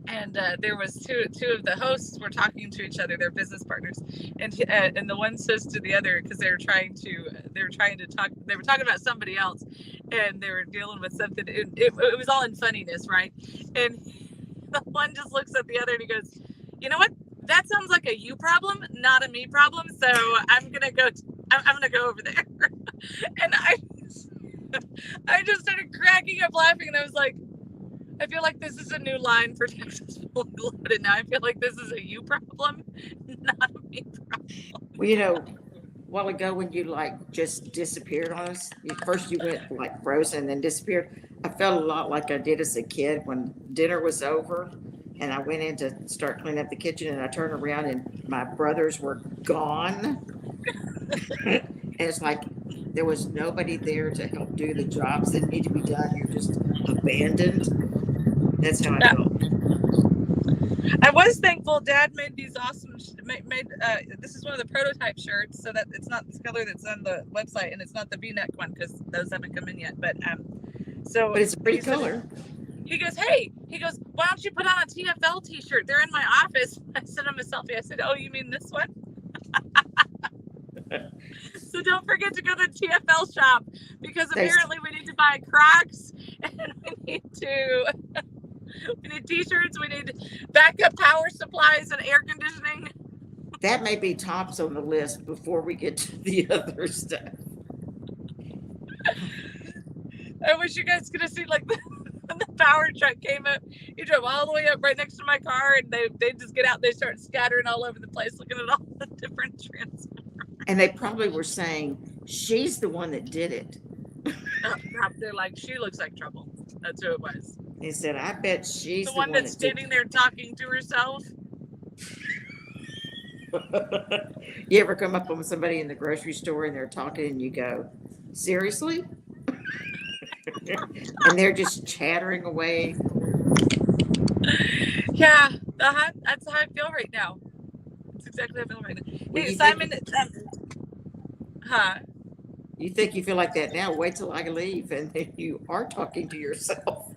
Speaker 1: And there was two of the hosts were talking to each other. They're business partners, and the one says to the other, because they were talking about somebody else, and they were dealing with something. It was all in funniness, right? And the one just looks at the other and he goes, you know what? That sounds like a you problem, not a me problem. So I'm gonna go over there. And I just started cracking up laughing, and I was like, I feel like this is a new line for Texas Fully Loaded now. I feel like this is a you problem, not a me problem.
Speaker 2: Well, a while ago when you just disappeared on us, first you went frozen, then disappeared. I felt a lot like I did as a kid when dinner was over and I went in to start cleaning up the kitchen, and I turned around and my brothers were gone. And it's like there was nobody there to help do the jobs that need to be done. You're just abandoned. That's how I felt.
Speaker 1: I was thankful Dad made these awesome, this is one of the prototype shirts, so that it's not this color that's on the website, and it's not the V-neck one, because those haven't come in yet, but
Speaker 2: it's a pretty color.
Speaker 1: He goes, why don't you put on a TFL t-shirt? They're in my office. I sent him a selfie. I said, oh, you mean this one? So don't forget to go to the TFL shop, because apparently we need to buy Crocs, and we need t-shirts, we need backup power supplies and air conditioning.
Speaker 2: That may be tops on the list before we get to the other stuff. I
Speaker 1: wish you guys could have seen the power truck came up. He drove all the way up right next to my car, and they just get out. They start scattering all over the place, looking at all the different transformers.
Speaker 2: And they probably were saying, she's the one that did it.
Speaker 1: They're like, she looks like trouble. That's who it was.
Speaker 2: He said, I bet she's
Speaker 1: The one that's standing there talking to herself.
Speaker 2: You ever come up on somebody in the grocery store and they're talking and you go, seriously? And they're just chattering away.
Speaker 1: Yeah, that's how I feel right now. That's exactly how I feel right now.
Speaker 2: Well,
Speaker 1: Hey, Simon,
Speaker 2: you think you feel like that now? Wait till I leave and then you are talking to yourself.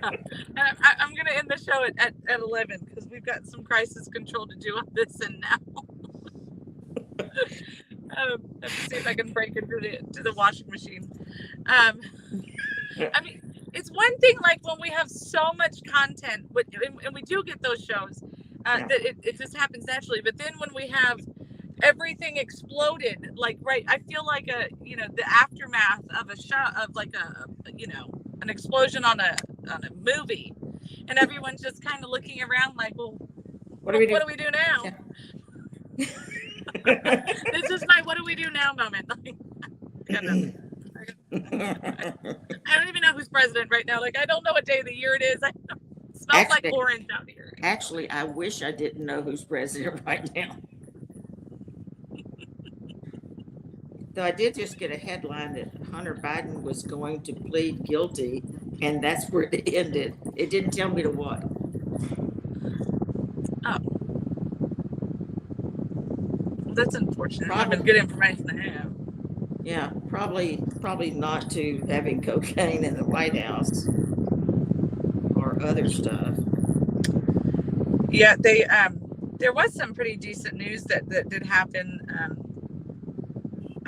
Speaker 1: I'm going to end the show at 11 because we've got some crisis control to do on this and now. Let me see if I can break into the washing machine. I mean, it's one thing like when we have so much content, and we do get those shows, that it just happens naturally. But then when we have everything exploded, like, right, I feel like the aftermath of a show, of like an explosion on a movie, and everyone's just kind of looking around like, well, what do we do now? Yeah. This is my what do we do now moment. I don't even know who's president right now. Like, I don't know what day of the year it is. It smells like orange out here.
Speaker 2: Actually, I wish I didn't know who's president right now. Though I did just get a headline that Hunter Biden was going to plead guilty, and that's where it ended. It didn't tell me to what.
Speaker 1: Oh. That's unfortunate. Probably good information to have.
Speaker 2: Yeah, probably not to having cocaine in the White House or other stuff.
Speaker 1: Yeah, there was some pretty decent news that did happen.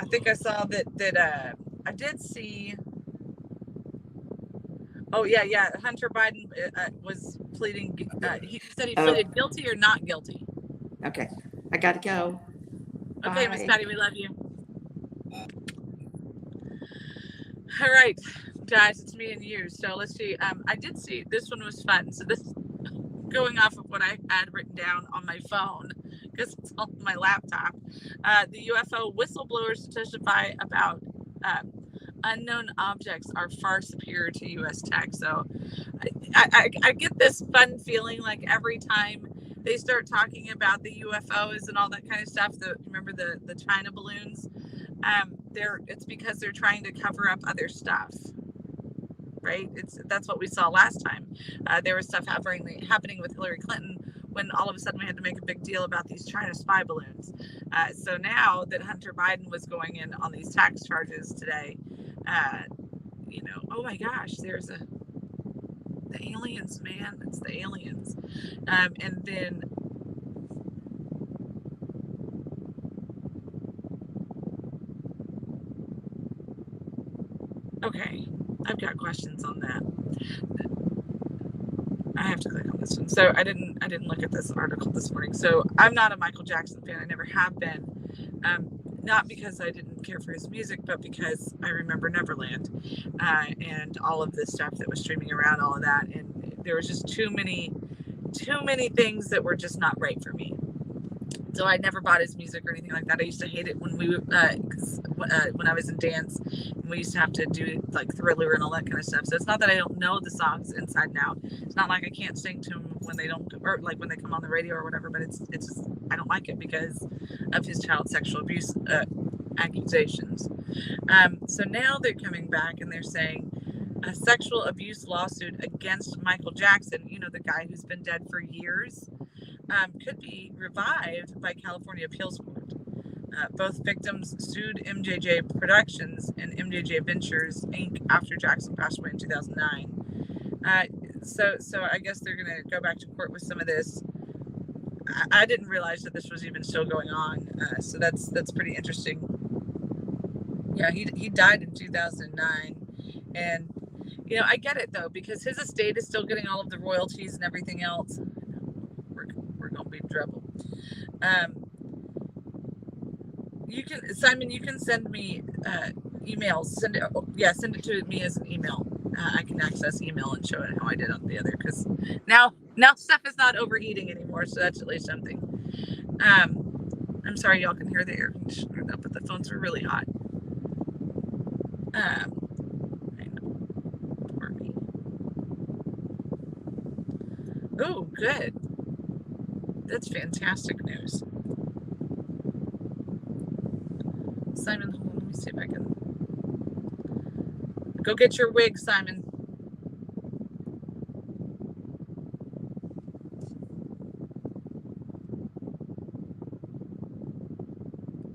Speaker 1: I think I saw that I did see. Oh yeah. Hunter Biden was pleading. He said he pleaded guilty or not guilty.
Speaker 2: Okay, I gotta go.
Speaker 1: Okay, Miss Patty, we love you. All right, guys, it's me and you. So let's see. I did see this one was fun. So this, going off of what I had written down on my phone because it's on my laptop. The UFO whistleblowers testify about unknown objects are far superior to U.S. tech. So I get this fun feeling like every time they start talking about the UFOs and all that kind of stuff. Remember the China balloons? It's because they're trying to cover up other stuff, right? That's what we saw last time. There was stuff happening with Hillary Clinton when all of a sudden we had to make a big deal about these China spy balloons. So now that Hunter Biden was going in on these tax charges today, oh my gosh, there's the aliens, man. It's the aliens. And then okay, I've got questions on that. I have to click on this one. So I didn't look at this article this morning. So I'm not a Michael Jackson fan. I never have been. Not because I didn't care for his music, but because I remember Neverland and all of this stuff that was streaming around, all of that, and there was just too many things that were just not right for me. So I never bought his music or anything like that. I used to hate it when when I was in dance, and we used to have to do like Thriller and all that kind of stuff. So it's not that I don't know the songs inside and out. It's not like I can't sing to them when they don't, or like when they come on the radio or whatever. But it's just I don't like it because of his child sexual abuse accusations. So now they're coming back and they're saying a sexual abuse lawsuit against Michael Jackson, the guy who's been dead for years, could be revived by California Appeals Court. Both victims sued MJJ Productions and MJJ Ventures Inc. after Jackson passed away in 2009. So I guess they're going to go back to court with some of this. I didn't realize that this was even still going on. So that's pretty interesting. Yeah, he died in 2009, and I get it though, because his estate is still getting all of the royalties and everything else. We're gonna be in trouble. You can send me emails. Send it to me as an email. I can access email and show it how I did on the other, because now stuff is not overheating anymore, so that's at least something. I'm sorry y'all can hear the air conditioner though, but the phones are really hot. I know, poor me. Oh, good. That's fantastic news. Simon, hold on, let me see if I can. Go get your wig, Simon.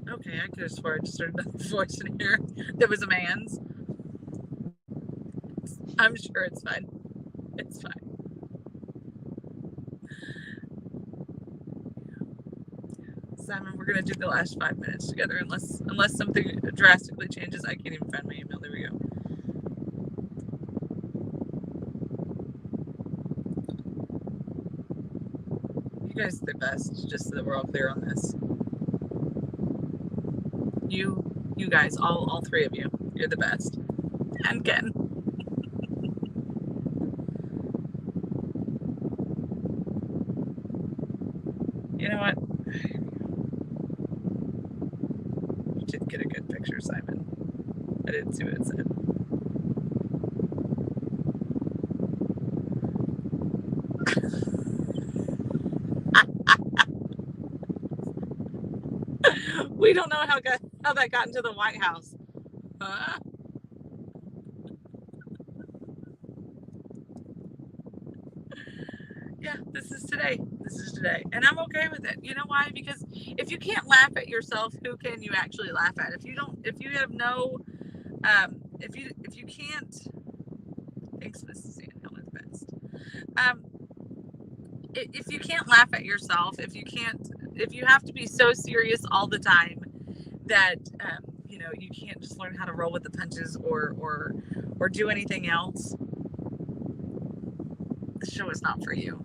Speaker 1: Okay, I could have sworn I just heard another voice in here that was a man's. I'm sure it's fine. It's fine. Simon, we're gonna do the last 5 minutes together, unless something drastically changes. I can't even find my email. There we go. You guys are the best, just so that we're all clear on this. You guys, all three of you, you're the best. And Ken. You know what? You did get a good picture, Simon. I didn't see what it said. We don't know how that got into the White House. Yeah, this is today. And I'm okay with it. You know why? Because if you can't laugh at yourself, who can you actually laugh at? If you have no, if you can't, thanks, Mrs. Sandhill, is best. If you can't laugh at yourself, if you have to be so serious all the time that, you can't just learn how to roll with the punches or do anything else, the show is not for you.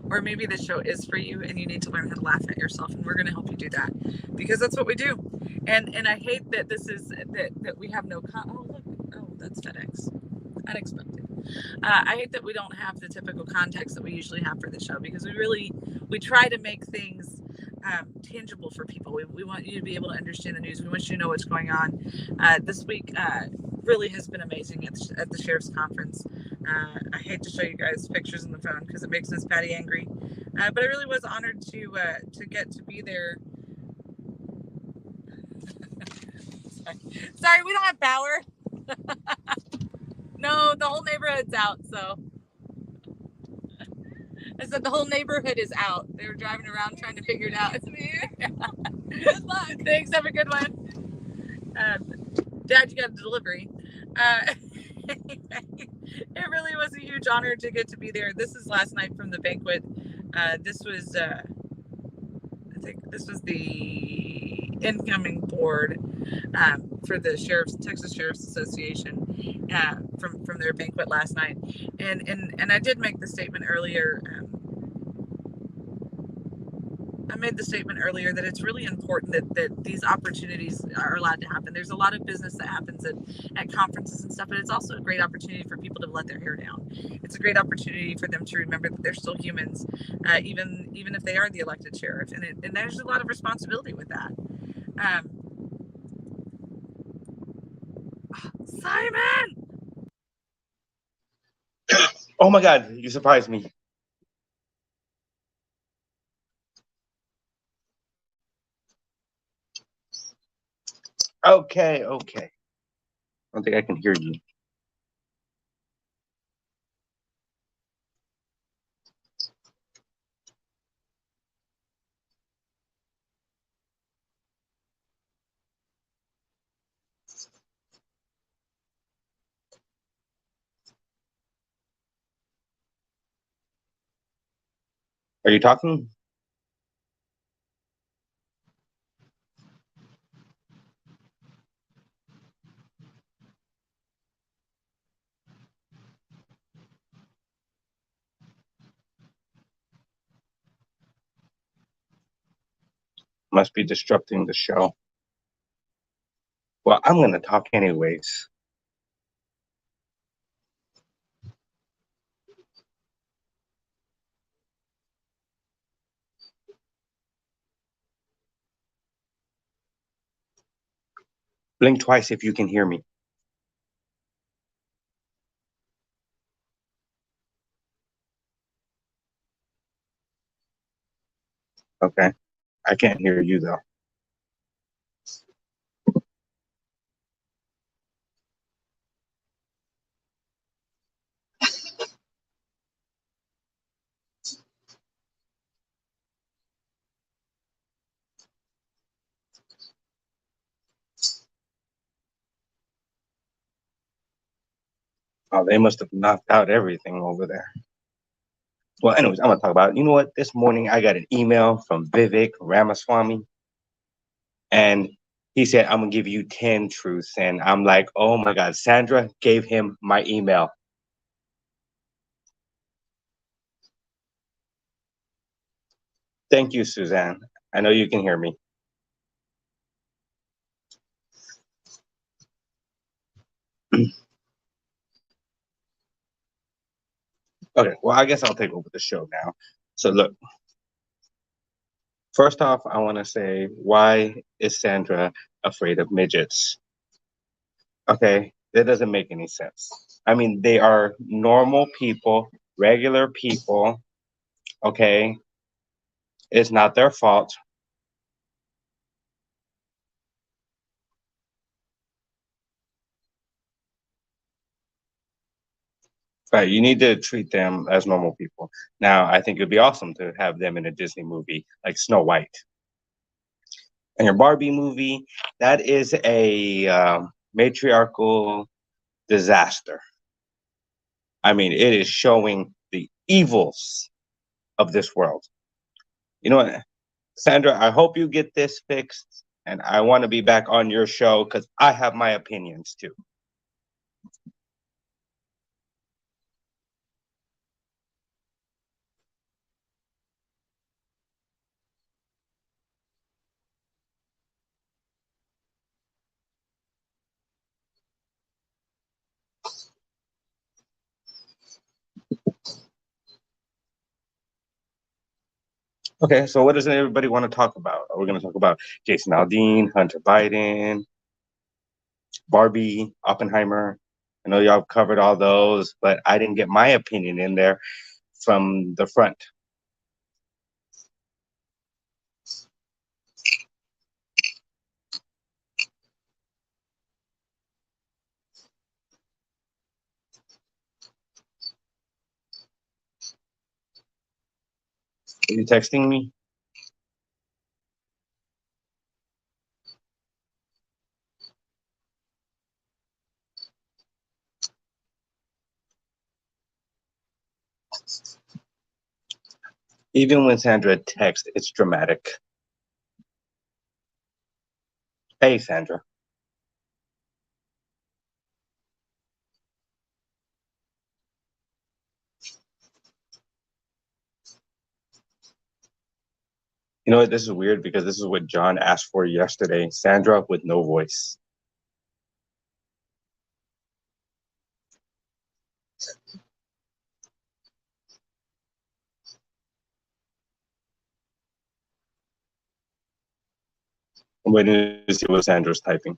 Speaker 1: Or maybe the show is for you and you need to learn how to laugh at yourself, and we're going to help you do that, because that's what we do. And I hate that this is that we have no oh look, oh, that's FedEx, unexpected. I hate that we don't have the typical context that we usually have for the show, because we try to make things tangible for people. We want you to be able to understand the news. We want you to know what's going on. This week really has been amazing at the sheriff's conference. I hate to show you guys pictures on the phone because it makes Miss Patty angry, but I really was honored to get to be there. Sorry, we don't have power. No, the whole neighborhood's out, so I said the whole neighborhood is out. They were driving around trying to figure it out. It's weird. Good luck. Thanks, have a good one. Dad, you got a delivery. It really was a huge honor to get to be there. This is last night from the banquet. This was, I think this was the incoming board for the Texas Sheriff's Association from their banquet last night. And I did make the statement earlier. I made the statement earlier that it's really important that these opportunities are allowed to happen. There's a lot of business that happens at conferences and stuff, but it's also a great opportunity for people to let their hair down. It's a great opportunity for them to remember that they're still humans, even if they are the elected sheriff. And there's a lot of responsibility with that. Simon!
Speaker 3: Oh my God, you surprised me. Okay. I don't think I can hear you. Are you talking? Must be disrupting the show. Well, I'm going to talk anyways. Blink twice if you can hear me. Okay. I can't hear you though. Oh, they must have knocked out everything over there. Well, anyways, I'm gonna talk about it. You know what? This morning I got an email from Vivek Ramaswamy, and he said, I'm gonna give you 10 truths. And I'm like, oh my God, Sandra gave him my email. Thank you, Suzanne. I know you can hear me. Okay, well, I guess I'll take over the show now. So, look, first off, I want to say, why is Sandra afraid of midgets? Okay, that doesn't make any sense. I mean, they are normal people, regular people. Okay, it's not their fault. Right, you need to treat them as normal people. Now, I think it'd be awesome to have them in a Disney movie like Snow White. And your Barbie movie, that is a matriarchal disaster. I mean, it is showing the evils of this world. You know what, Sandra, I hope you get this fixed. And I want to be back on your show because I have my opinions too. Okay, so what does everybody want to talk about? Are we going to talk about Jason Aldean, Hunter Biden, Barbie, Oppenheimer? I know y'all covered all those, but I didn't get my opinion in there from the front. Are you texting me? Even when Sandra texts, it's dramatic. Hey, Sandra. You know what? This is weird because this is what John asked for yesterday. Sandra with no voice. I'm waiting to see what Sandra's typing.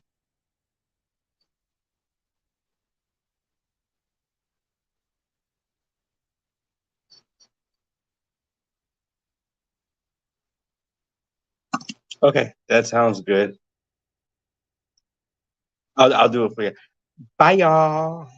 Speaker 3: Okay, that sounds good. I'll do it for you. Bye, y'all.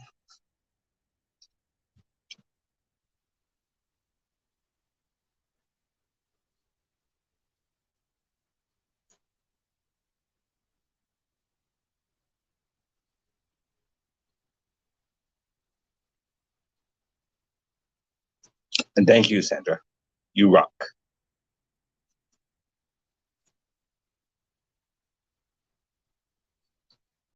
Speaker 3: And thank you, Sandra. You rock.